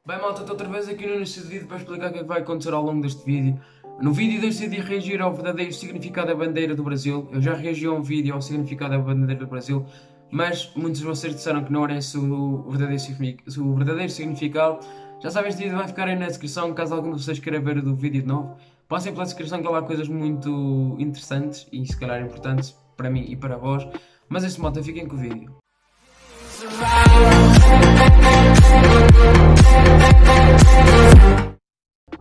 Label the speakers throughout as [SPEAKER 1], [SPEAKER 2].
[SPEAKER 1] Bem, malta, estou outra vez aqui no início do vídeo para explicar o que é que vai acontecer ao longo deste vídeo. No vídeo decidi reagir ao verdadeiro significado da bandeira do Brasil. Eu já reagi a um vídeo ao significado da bandeira do Brasil, mas muitos de vocês disseram que não era esse o verdadeiro significado. Já sabem, este vídeo vai ficar aí na descrição, caso algum de vocês queira ver o do vídeo de novo. Passem pela descrição que há lá coisas muito interessantes e se calhar importantes para mim e para vós. Mas é isso, malta, fiquem com o vídeo.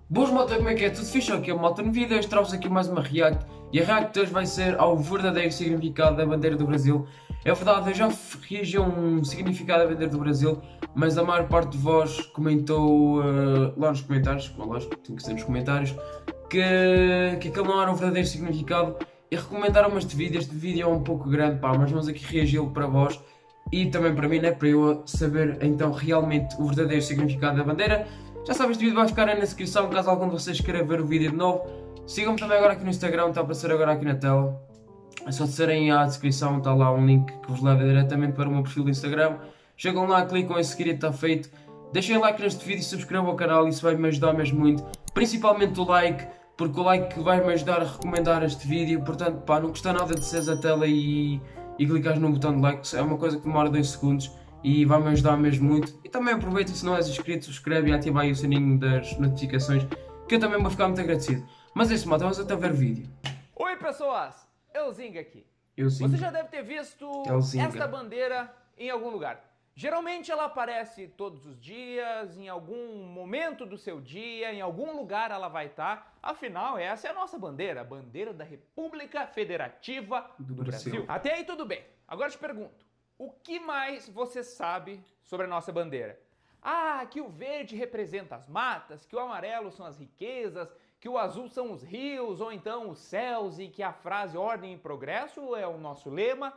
[SPEAKER 1] Boas, malta, como é que é? Tudo fixe aqui, malta? No vídeo hoje trago-vos aqui mais uma react e a react de hoje vai ser ao verdadeiro significado da bandeira do Brasil. É verdade, eu já reagi a um significado da bandeira do Brasil, mas a maior parte de vós comentou lá nos comentários, como lógico, tem que ser nos comentários, que aquele não era o verdadeiro significado e recomendaram-me este vídeo. Este vídeo é um pouco grande, pá, mas vamos aqui reagi-lo para vós e também para mim, né, para eu saber então realmente o verdadeiro significado da bandeira. Já sabem, este vídeo vai ficar aí na descrição, caso algum de vocês queira ver o vídeo de novo. Sigam-me também agora aqui no Instagram, está a aparecer agora aqui na tela. É só descerem à descrição, está lá um link que vos leva diretamente para o meu perfil do Instagram. Chegam lá, clicam em seguir e está feito. Deixem like neste vídeo e subscrevam o canal, isso vai me ajudar mesmo muito. Principalmente o like, porque o like vai me ajudar a recomendar este vídeo. Portanto, pá, não custa nada de desceres a tela e clicares no botão de like, é uma coisa que demora 2 segundos. E vai-me ajudar mesmo muito. E também aproveita, se não és inscrito, subscreve e ativa aí o sininho das notificações, que eu também vou ficar muito agradecido. Mas é isso, malta, vamos até ver o vídeo.
[SPEAKER 2] Oi, pessoas! Euzinga aqui.
[SPEAKER 1] Euzinga.
[SPEAKER 2] Você já deve ter visto esta bandeira em algum lugar. Geralmente ela aparece todos os dias, em algum momento do seu dia, em algum lugar ela vai estar. Afinal, essa é a nossa bandeira, a bandeira da República Federativa do Brasil. Até aí tudo bem. Agora eu te pergunto, o que mais você sabe sobre a nossa bandeira? Ah, que o verde representa as matas, que o amarelo são as riquezas, que o azul são os rios, ou então os céus, e que a frase ordem e progresso é o nosso lema.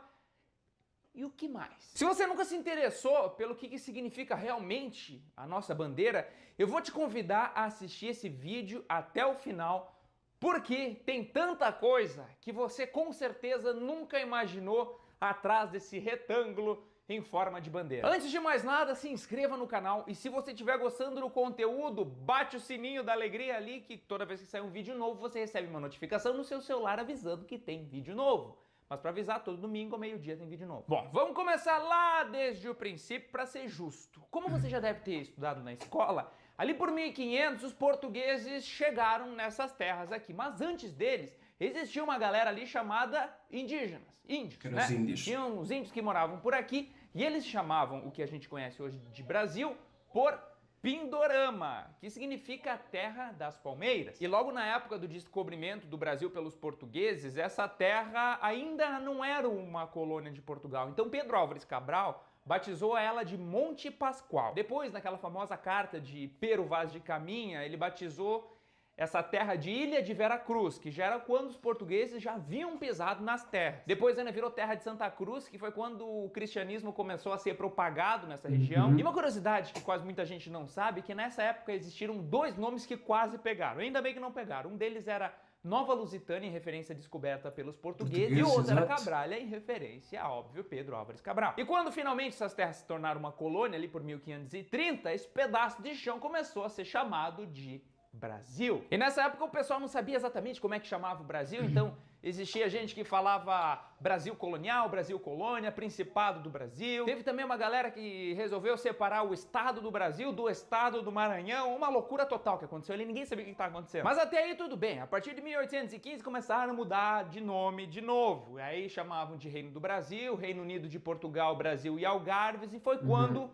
[SPEAKER 2] E o que mais? Se você nunca se interessou pelo que significa realmente a nossa bandeira, eu vou te convidar a assistir esse vídeo até o final, porque tem tanta coisa que você com certeza nunca imaginou atrás desse retângulo em forma de bandeira. Antes de mais nada, se inscreva no canal e se você estiver gostando do conteúdo, bate o sininho da alegria ali, que toda vez que sair um vídeo novo, você recebe uma notificação no seu celular avisando que tem vídeo novo. Mas para avisar, todo domingo ao meio-dia tem vídeo novo. Bom, vamos começar lá desde o princípio para ser justo. Como você já deve ter estudado na escola, ali por 1500 os portugueses chegaram nessas terras aqui, mas antes deles existia uma galera ali chamada indígenas, índios,
[SPEAKER 1] que eram os índios.
[SPEAKER 2] Tinham os índios que moravam por aqui e eles chamavam o que a gente conhece hoje de Brasil por Pindorama, que significa terra das palmeiras. E logo na época do descobrimento do Brasil pelos portugueses, essa terra ainda não era uma colônia de Portugal. Então Pedro Álvares Cabral batizou ela de Monte Pascoal. Depois, naquela famosa carta de Pero Vaz de Caminha, ele batizou essa terra de Ilha de Vera Cruz, que já era quando os portugueses já haviam pisado nas terras. Depois ainda virou terra de Santa Cruz, que foi quando o cristianismo começou a ser propagado nessa região. E uma curiosidade que quase muita gente não sabe, que nessa época existiram 2 nomes que quase pegaram. Ainda bem que não pegaram. Um deles era Nova Lusitânia, em referência à descoberta pelos portugueses, e o outro era Cabralha, em referência a, óbvio, Pedro Álvares Cabral. E quando finalmente essas terras se tornaram uma colônia, ali por 1530, esse pedaço de chão começou a ser chamado de Brasil. E nessa época o pessoal não sabia exatamente como é que chamava o Brasil, então existia gente que falava Brasil colonial, Brasil colônia, Principado do Brasil. Teve também uma galera que resolveu separar o estado do Brasil do estado do Maranhão, uma loucura total que aconteceu ali, ninguém sabia o que estava acontecendo. Mas até aí tudo bem, a partir de 1815 começaram a mudar de nome de novo, e aí chamavam de Reino do Brasil, Reino Unido de Portugal, Brasil e Algarves, e foi quando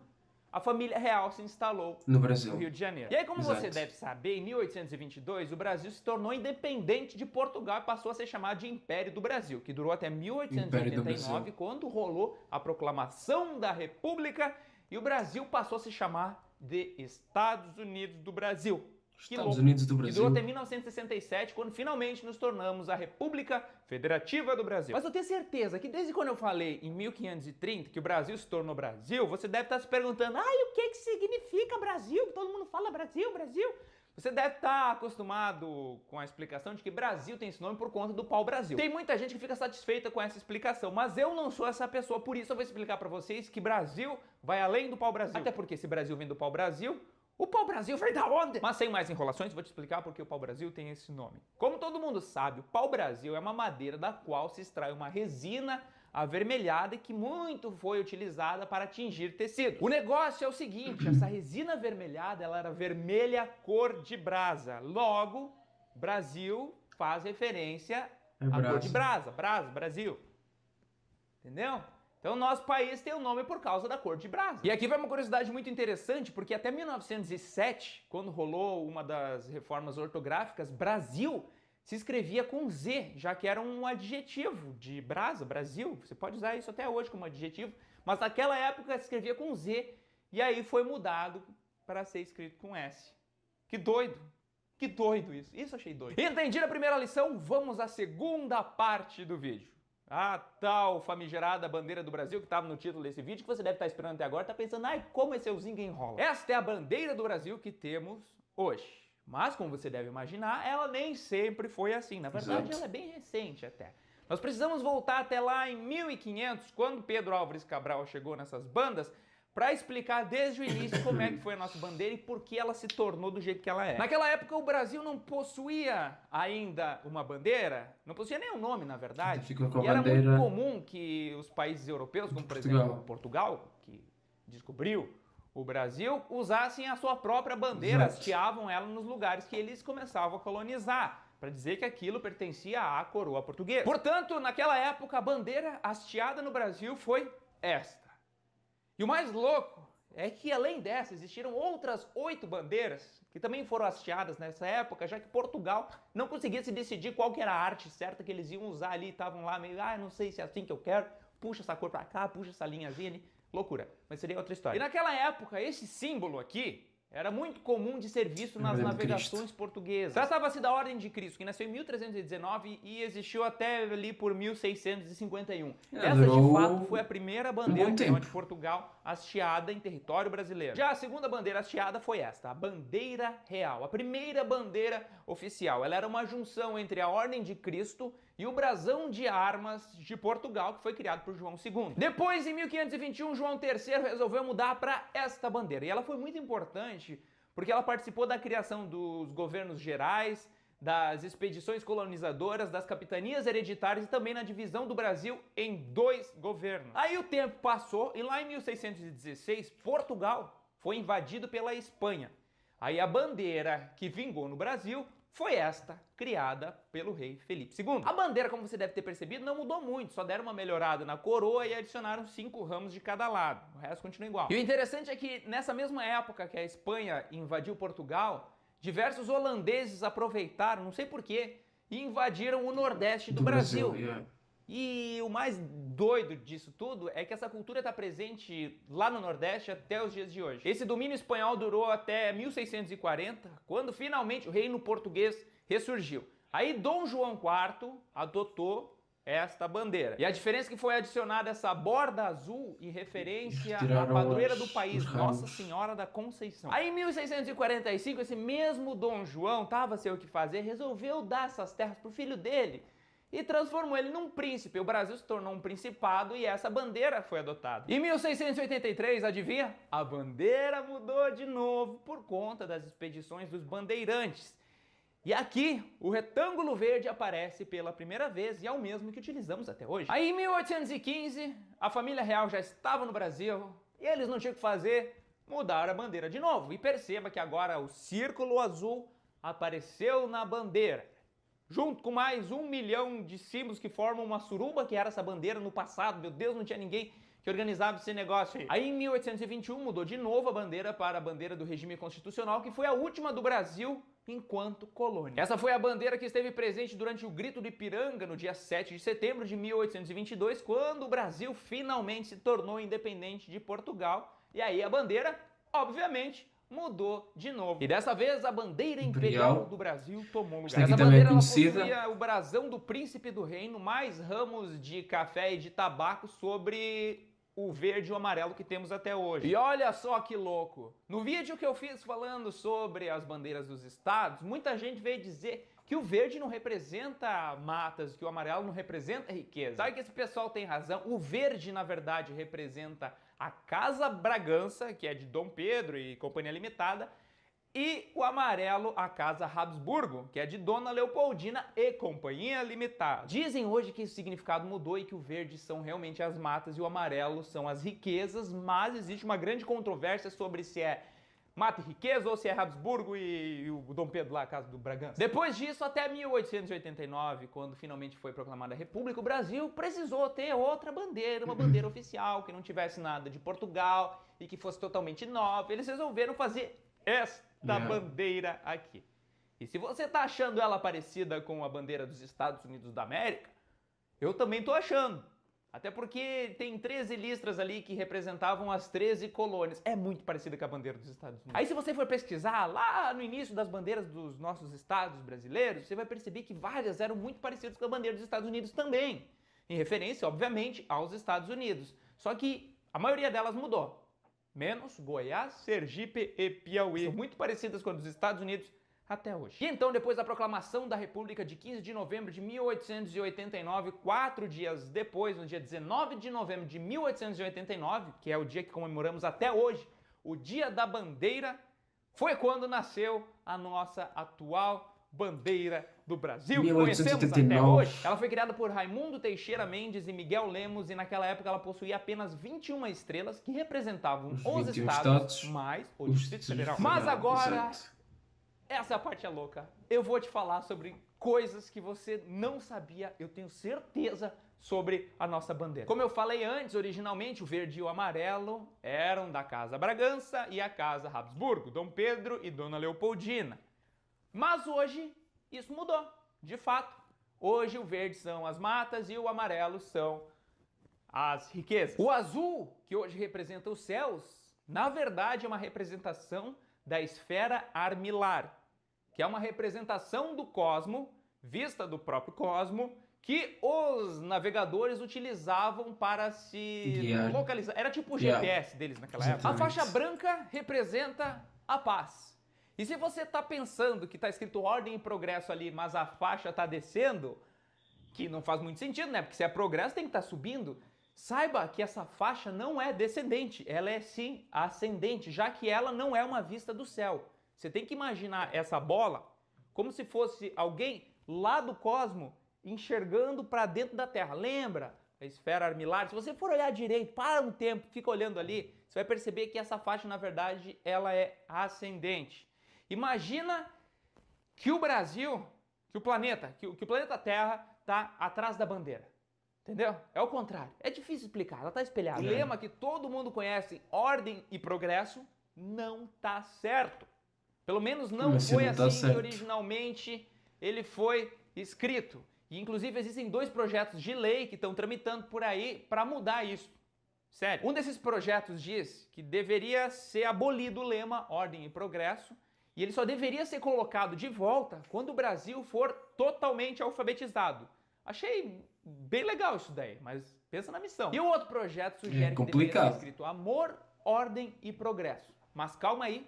[SPEAKER 2] a família real se instalou no Brasil, no Rio de Janeiro. E aí, como você deve saber, em 1822 o Brasil se tornou independente de Portugal e passou a ser chamado de Império do Brasil, que durou até 1889, quando rolou a proclamação da República e o Brasil passou a se chamar de Estados Unidos do Brasil.
[SPEAKER 1] Estados Unidos do Brasil.
[SPEAKER 2] Que durou até 1967, quando finalmente nos tornamos a República Federativa do Brasil. Mas eu tenho certeza que desde quando eu falei em 1530 que o Brasil se tornou Brasil, você deve estar se perguntando, e o que significa Brasil? Que todo mundo fala Brasil, Brasil. Você deve estar acostumado com a explicação de que Brasil tem esse nome por conta do pau-brasil. Tem muita gente que fica satisfeita com essa explicação, mas eu não sou essa pessoa, por isso eu vou explicar para vocês que Brasil vai além do pau-brasil. Até porque se Brasil vem do pau-brasil, O pau-brasil veio da onde? Mas sem mais enrolações, vou te explicar porque o pau-brasil tem esse nome. Como todo mundo sabe, o pau-brasil é uma madeira da qual se extrai uma resina avermelhada e que muito foi utilizada para tingir tecido. O negócio é o seguinte, essa resina avermelhada, ela era vermelha cor de brasa. Logo, Brasil faz referência à cor de brasa. Brasil. Entendeu? Então, nosso país tem o nome por causa da cor de brasa. E aqui vai uma curiosidade muito interessante, porque até 1907, quando rolou uma das reformas ortográficas, Brasil se escrevia com Z, já que era um adjetivo de brasa, Brasil. Você pode usar isso até hoje como adjetivo, mas naquela época se escrevia com Z, e aí foi mudado para ser escrito com S. Que doido! Que doido isso! Isso eu achei doido. Entendido a primeira lição? Vamos à segunda parte do vídeo. A tal famigerada bandeira do Brasil que estava no título desse vídeo, que você deve estar esperando até agora, está pensando, ai, como esse euzinho enrola. Esta é a bandeira do Brasil que temos hoje. Mas, como você deve imaginar, ela nem sempre foi assim. Na verdade, ela é bem recente até. Nós precisamos voltar até lá em 1500, quando Pedro Álvares Cabral chegou nessas bandas, para explicar desde o início como é que foi a nossa bandeira e por que ela se tornou do jeito que ela é. Naquela época o Brasil não possuía ainda uma bandeira, não possuía nem um nome, na verdade. E era muito comum que os países europeus, como por exemplo Portugal, que descobriu o Brasil, usassem a sua própria bandeira, hasteavam ela nos lugares que eles começavam a colonizar, para dizer que aquilo pertencia à coroa portuguesa. Portanto, naquela época a bandeira hasteada no Brasil foi esta. E o mais louco é que, além dessa, existiram outras 8 bandeiras que também foram hasteadas nessa época, já que Portugal não conseguia se decidir qual que era a arte certa que eles iam usar ali, estavam lá meio, não sei se é assim que eu quero, puxa essa cor pra cá, puxa essa linhazinha ali, loucura, mas seria outra história. E naquela época, esse símbolo aqui era muito comum de ser visto nas navegações portuguesas. Tratava-se da Ordem de Cristo, que nasceu em 1319 e existiu até ali por 1651. Essa, de fato, foi a primeira bandeira de Portugal hasteada em território brasileiro. Já a segunda bandeira hasteada foi esta, a Bandeira Real, a primeira bandeira oficial. Ela era uma junção entre a Ordem de Cristo e o brasão de armas de Portugal, que foi criado por João II. Depois, em 1521, João III resolveu mudar para esta bandeira. E ela foi muito importante porque ela participou da criação dos governos gerais, das expedições colonizadoras, das capitanias hereditárias e também na divisão do Brasil em 2 governos. Aí o tempo passou e lá em 1616, Portugal foi invadido pela Espanha. Aí a bandeira que vingou no Brasil foi esta, criada pelo rei Felipe II. A bandeira, como você deve ter percebido, não mudou muito, só deram uma melhorada na coroa e adicionaram 5 ramos de cada lado. O resto continua igual. E o interessante é que nessa mesma época que a Espanha invadiu Portugal, diversos holandeses aproveitaram, não sei porquê, e invadiram o Nordeste do Brasil. E o mais doido disso tudo é que essa cultura está presente lá no Nordeste até os dias de hoje. Esse domínio espanhol durou até 1640, quando finalmente o reino português ressurgiu. Aí Dom João IV adotou esta bandeira. E a diferença é que foi adicionada essa borda azul em referência à padroeira do país, Nossa Senhora da Conceição. Aí em 1645, esse mesmo Dom João tava sem o que fazer, resolveu dar essas terras pro filho dele e transformou ele num príncipe. O Brasil se tornou um principado e essa bandeira foi adotada. Em 1683, adivinha? A bandeira mudou de novo por conta das expedições dos bandeirantes. E aqui, o retângulo verde aparece pela primeira vez e é o mesmo que utilizamos até hoje. Aí em 1815, a família real já estava no Brasil e eles não tinham o que fazer, mudaram a bandeira de novo. E perceba que agora o círculo azul apareceu na bandeira, junto com mais 1 milhão de símbolos que formam uma suruba, que era essa bandeira no passado. Meu Deus, não tinha ninguém que organizava esse negócio aí. Aí em 1821 mudou de novo a bandeira para a bandeira do regime constitucional, que foi a última do Brasil enquanto colônia. Essa foi a bandeira que esteve presente durante o Grito do Ipiranga no dia 7 de setembro de 1822, quando o Brasil finalmente se tornou independente de Portugal. E aí a bandeira, obviamente, mudou de novo. E dessa vez a bandeira imperial do Brasil tomou lugar. Essa bandeira possuía o brasão do príncipe do reino, mais ramos de café e de tabaco sobre o verde e o amarelo que temos até hoje. E olha só que louco! No vídeo que eu fiz falando sobre as bandeiras dos estados, muita gente veio dizer que o verde não representa matas, que o amarelo não representa riqueza. Sabe que esse pessoal tem razão? O verde, na verdade, representa a Casa Bragança, que é de Dom Pedro e Companhia Limitada, E o amarelo, a Casa Habsburgo, que é de Dona Leopoldina e Companhia Limitada. Dizem hoje que esse significado mudou e que o verde são realmente as matas e o amarelo são as riquezas, mas existe uma grande controvérsia sobre se é mata e riqueza ou se é Habsburgo e o Dom Pedro lá, a Casa do Bragança. Depois disso, até 1889, quando finalmente foi proclamada a República, o Brasil precisou ter outra bandeira, uma bandeira oficial, que não tivesse nada de Portugal e que fosse totalmente nova. Eles resolveram fazer esta bandeira aqui. E se você tá achando ela parecida com a bandeira dos Estados Unidos da América, eu também tô achando. Até porque tem 13 listras ali que representavam as 13 colônias. É muito parecida com a bandeira dos Estados Unidos. Aí se você for pesquisar lá no início das bandeiras dos nossos estados brasileiros, você vai perceber que várias eram muito parecidas com a bandeira dos Estados Unidos também. Em referência, obviamente, aos Estados Unidos. Só que a maioria delas mudou. Menos Goiás, Sergipe e Piauí. São muito parecidas com as dos Estados Unidos até hoje. E então, depois da proclamação da República de 15 de novembro de 1889, 4 dias depois, no dia 19 de novembro de 1889, que é o dia que comemoramos até hoje, o Dia da Bandeira, foi quando nasceu a nossa atual bandeira do Brasil, que conhecemos até hoje. Ela foi criada por Raimundo Teixeira Mendes e Miguel Lemos e naquela época ela possuía apenas 21 estrelas que representavam os estados mais o Distrito Federal. Mas agora... Essa parte é louca. Eu vou te falar sobre coisas que você não sabia, eu tenho certeza, sobre a nossa bandeira. Como eu falei antes, originalmente o verde e o amarelo eram da Casa Bragança e a Casa Habsburgo, Dom Pedro e Dona Leopoldina. Mas hoje isso mudou, de fato. Hoje o verde são as matas e o amarelo são as riquezas. O azul, que hoje representa os céus, na verdade é uma representação da esfera armilar, que é uma representação do cosmo, vista do próprio cosmo, que os navegadores utilizavam para se localizar. Era tipo o GPS deles naquela época. A faixa branca representa a paz. E se você está pensando que está escrito ordem e progresso ali, mas a faixa está descendo, que não faz muito sentido, né? Porque se é progresso tem que estar subindo. Saiba que essa faixa não é descendente, ela é sim ascendente, já que ela não é uma vista do céu. Você tem que imaginar essa bola como se fosse alguém lá do cosmo enxergando para dentro da Terra. Lembra? A esfera armilar. Se você for olhar direito, para um tempo, fica olhando ali, você vai perceber que essa faixa, na verdade, ela é ascendente. Imagina que o Brasil, que o planeta Terra está atrás da bandeira. Entendeu? É o contrário. É difícil explicar, ela está espelhada. O lema que todo mundo conhece, ordem e progresso, não está certo. Pelo menos não foi assim que originalmente ele foi escrito. E inclusive existem 2 projetos de lei que estão tramitando por aí para mudar isso. Sério. Um desses projetos diz que deveria ser abolido o lema ordem e progresso e ele só deveria ser colocado de volta quando o Brasil for totalmente alfabetizado. Achei bem legal isso daí, mas pensa na missão. E o outro projeto sugere que deveria ser escrito amor, ordem e progresso. Mas calma aí,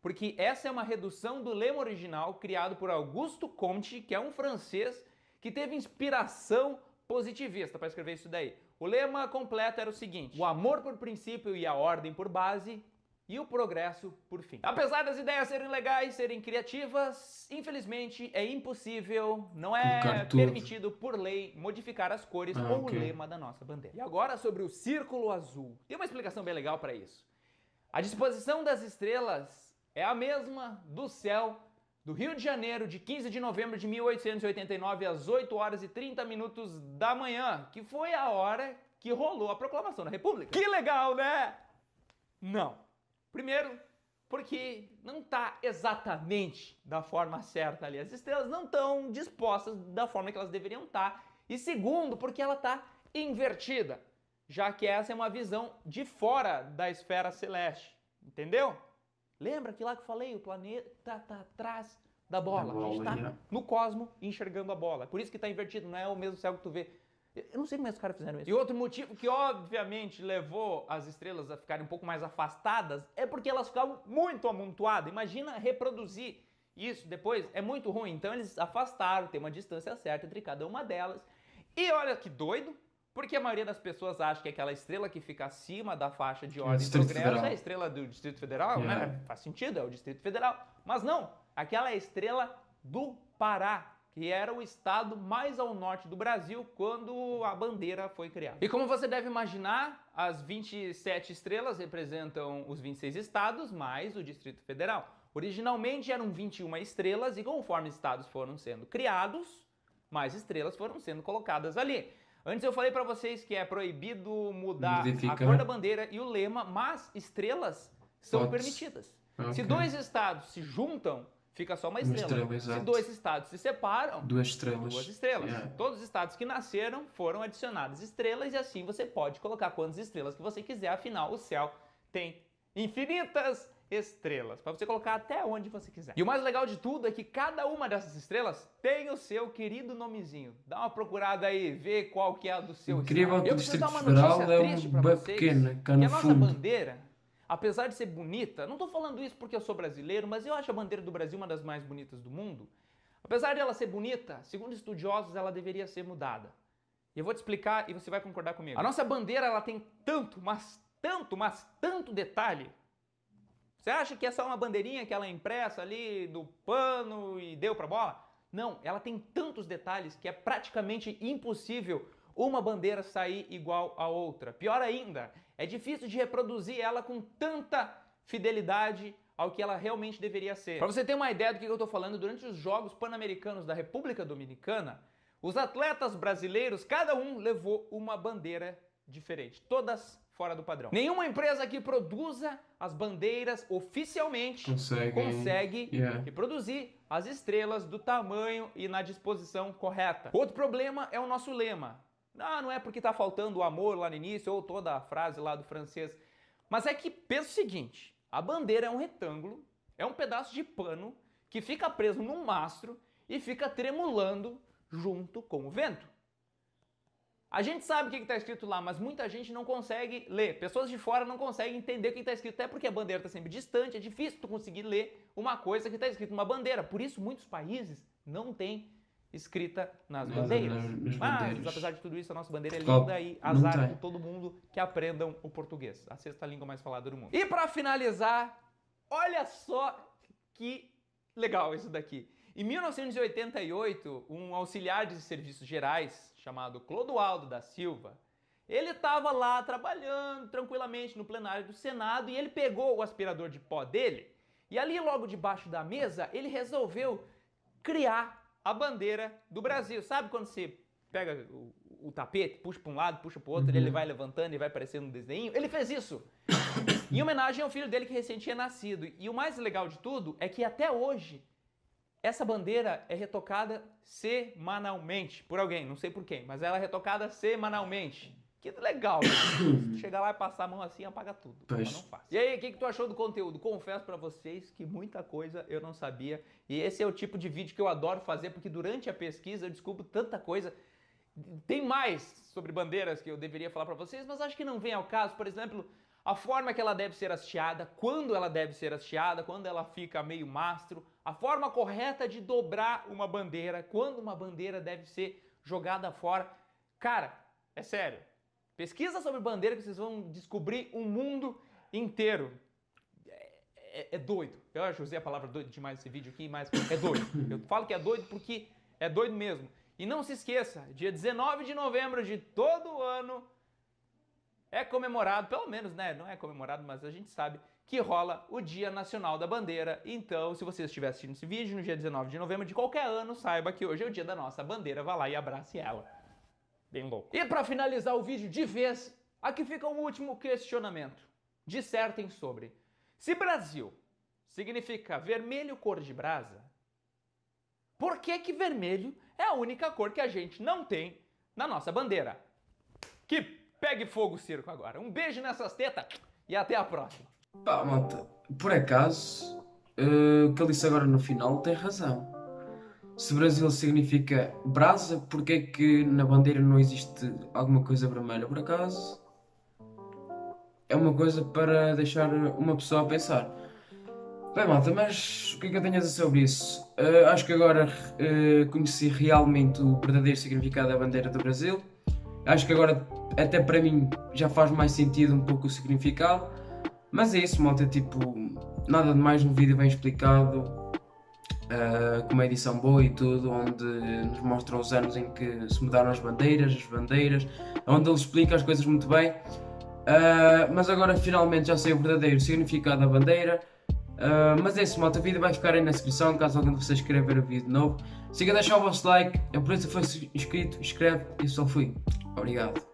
[SPEAKER 2] porque essa é uma redução do lema original criado por Auguste Comte, que é um francês que teve inspiração positivista para escrever isso daí. O lema completo era o seguinte: o amor por princípio e a ordem por base, e o progresso por fim. Apesar das ideias serem legais, serem criativas, infelizmente é impossível, não é permitido por lei modificar as cores ou o lema da nossa bandeira. E agora sobre o círculo azul. Tem uma explicação bem legal para isso. A disposição das estrelas é a mesma do céu do Rio de Janeiro de 15 de novembro de 1889 às 8 horas e 30 minutos da manhã, que foi a hora que rolou a proclamação da República. Que legal, né? Não. Primeiro, porque não está exatamente da forma certa ali. As estrelas não estão dispostas da forma que elas deveriam estar. E segundo, porque ela está invertida, já que essa é uma visão de fora da esfera celeste. Entendeu? Lembra que lá que eu falei, o planeta está atrás da bola. A gente está no cosmo enxergando a bola. Por isso que está invertido, não é o mesmo céu que tu vê. Eu não sei como é que os caras fizeram isso. E outro motivo que obviamente levou as estrelas a ficarem um pouco mais afastadas é porque elas ficavam muito amontoadas. Imagina reproduzir isso depois, é muito ruim. Então eles afastaram, tem uma distância certa entre cada uma delas. E olha que doido, Porque a maioria das pessoas acha que aquela estrela que fica acima da faixa de ordem e
[SPEAKER 1] Distrito
[SPEAKER 2] progresso
[SPEAKER 1] Federal.
[SPEAKER 2] é a estrela do Distrito Federal,
[SPEAKER 1] Yeah.
[SPEAKER 2] né? Faz sentido, é o Distrito Federal. Mas não, aquela é a estrela do Pará, que era o estado mais ao norte do Brasil quando a bandeira foi criada. E como você deve imaginar, as 27 estrelas representam os 26 estados mais o Distrito Federal. Originalmente eram 21 estrelas e conforme estados foram sendo criados, mais estrelas foram sendo colocadas ali. Antes eu falei para vocês que é proibido mudar
[SPEAKER 1] Modifica,
[SPEAKER 2] a cor
[SPEAKER 1] né?
[SPEAKER 2] da bandeira e o lema, mas estrelas são
[SPEAKER 1] Pode.
[SPEAKER 2] permitidas.
[SPEAKER 1] Ok.
[SPEAKER 2] Se dois estados se juntam, fica só uma estrela.
[SPEAKER 1] estrela,
[SPEAKER 2] Se
[SPEAKER 1] exato.
[SPEAKER 2] dois estados se separam,
[SPEAKER 1] 2 estrelas.
[SPEAKER 2] duas estrelas.
[SPEAKER 1] Yeah.
[SPEAKER 2] Todos os estados que nasceram foram adicionadas estrelas e assim você pode colocar quantas estrelas que você quiser, afinal o céu tem infinitas estrelas, para você colocar até onde você quiser. E o mais legal de tudo é que cada uma dessas estrelas tem o seu querido nomezinho. Dá uma procurada aí, vê qual que é a do seu
[SPEAKER 1] Incrível
[SPEAKER 2] estado.
[SPEAKER 1] que
[SPEAKER 2] Eu
[SPEAKER 1] o
[SPEAKER 2] preciso
[SPEAKER 1] Distrito
[SPEAKER 2] dar uma
[SPEAKER 1] Federal
[SPEAKER 2] notícia
[SPEAKER 1] é
[SPEAKER 2] triste pra
[SPEAKER 1] bem
[SPEAKER 2] vocês,
[SPEAKER 1] pequeno, cá
[SPEAKER 2] que
[SPEAKER 1] no
[SPEAKER 2] a nossa
[SPEAKER 1] fundo.
[SPEAKER 2] bandeira, apesar de ser bonita, não tô falando isso porque eu sou brasileiro, mas eu acho a bandeira do Brasil uma das mais bonitas do mundo. Apesar de ela ser bonita, segundo estudiosos, ela deveria ser mudada. E eu vou te explicar e você vai concordar comigo. A nossa bandeira, ela tem tanto, mas tanto detalhe. Você acha que é só uma bandeirinha que ela é impressa ali do pano e deu pra bola? Não, ela tem tantos detalhes que é praticamente impossível uma bandeira sair igual a outra. Pior ainda, é difícil de reproduzir ela com tanta fidelidade ao que ela realmente deveria ser. Para você ter uma ideia do que eu estou falando, durante os Jogos Pan-Americanos da República Dominicana, os atletas brasileiros, cada um levou uma bandeira diferente, todas fora do padrão. Nenhuma empresa que produza as bandeiras oficialmente consegue
[SPEAKER 1] Yeah.
[SPEAKER 2] reproduzir as estrelas do tamanho e na disposição correta. Outro problema é o nosso lema. Não é porque tá faltando o amor lá no início ou toda a frase lá do francês, mas é que pensa o seguinte, a bandeira é um retângulo, é um pedaço de pano que fica preso num mastro e fica tremulando junto com o vento. A gente sabe o que está escrito lá, mas muita gente não consegue ler. Pessoas de fora não conseguem entender o que está escrito, até porque a bandeira está sempre distante, é difícil tu conseguir ler uma coisa que está escrito numa bandeira. Por isso, muitos países não têm escrita nas bandeiras. Mas, apesar de tudo isso, a nossa bandeira é linda e azar com todo mundo que aprendam o português, a sexta língua mais falada do mundo. E para finalizar, olha só que legal isso daqui. Em 1988, um auxiliar de serviços gerais chamado Clodoaldo da Silva, ele estava lá trabalhando tranquilamente no plenário do Senado e ele pegou o aspirador de pó dele e ali logo debaixo da mesa ele resolveu criar a bandeira do Brasil. Sabe quando você pega o tapete, puxa para um lado, puxa para o outro, ele vai levantando e vai parecendo um desenho? Ele fez isso em homenagem ao filho dele que recém tinha nascido. E o mais legal de tudo é que até hoje essa bandeira é retocada semanalmente por alguém, não sei por quem, mas ela é retocada semanalmente. Que legal, né? Chegar lá e passar a mão assim, apaga tudo. Mas não faz. E aí, o que tu achou do conteúdo? Confesso pra vocês que muita coisa eu não sabia. E esse é o tipo de vídeo que eu adoro fazer, porque durante a pesquisa eu descubro tanta coisa. Tem mais sobre bandeiras que eu deveria falar pra vocês, mas acho que não vem ao caso. Por exemplo, a forma que ela deve ser hasteada, quando ela deve ser hasteada, quando ela fica meio mastro, a forma correta de dobrar uma bandeira, quando uma bandeira deve ser jogada fora. Cara, é sério. Pesquisa sobre bandeira que vocês vão descobrir um mundo inteiro. É doido. Eu acho que usei a palavra doido demais nesse vídeo aqui, mas é doido. Eu falo que é doido porque é doido mesmo. E não se esqueça, dia 19 de novembro de todo ano é comemorado, pelo menos, né? Não é comemorado, mas a gente sabe que rola o Dia Nacional da Bandeira. Então, se você estiver assistindo esse vídeo no dia 19 de novembro de qualquer ano, saiba que hoje é o dia da nossa bandeira. Vá lá e abrace ela. Bem louco. E para finalizar o vídeo de vez, aqui fica um último questionamento. Dissertem sobre: se Brasil significa vermelho cor de brasa, por que que vermelho é a única cor que a gente não tem na nossa bandeira? Que pegue fogo o circo agora. Um beijo nessas tetas e até a próxima.
[SPEAKER 1] Pá, malta, por acaso, o que ele disse agora no final tem razão. Se Brasil significa brasa, porque é que na bandeira não existe alguma coisa vermelha? Por acaso, é uma coisa para deixar uma pessoa a pensar. Bem, malta, mas o que é que eu tenho a dizer sobre isso? Acho que agora conheci realmente o verdadeiro significado da bandeira do Brasil. Acho que agora, até para mim, já faz mais sentido um pouco o significado. Mas é isso, malta, tipo, nada de mais no vídeo bem explicado, com uma edição boa e tudo, onde nos mostram os anos em que se mudaram as bandeiras, onde ele explica as coisas muito bem. Mas agora finalmente já sei o verdadeiro significado da bandeira. Mas é isso, malta, o vídeo vai ficar aí na descrição, caso algum de vocês queira ver o vídeo novo. Siga a deixar o vosso like, é por isso que foi inscrito, inscreve e só fui. Obrigado.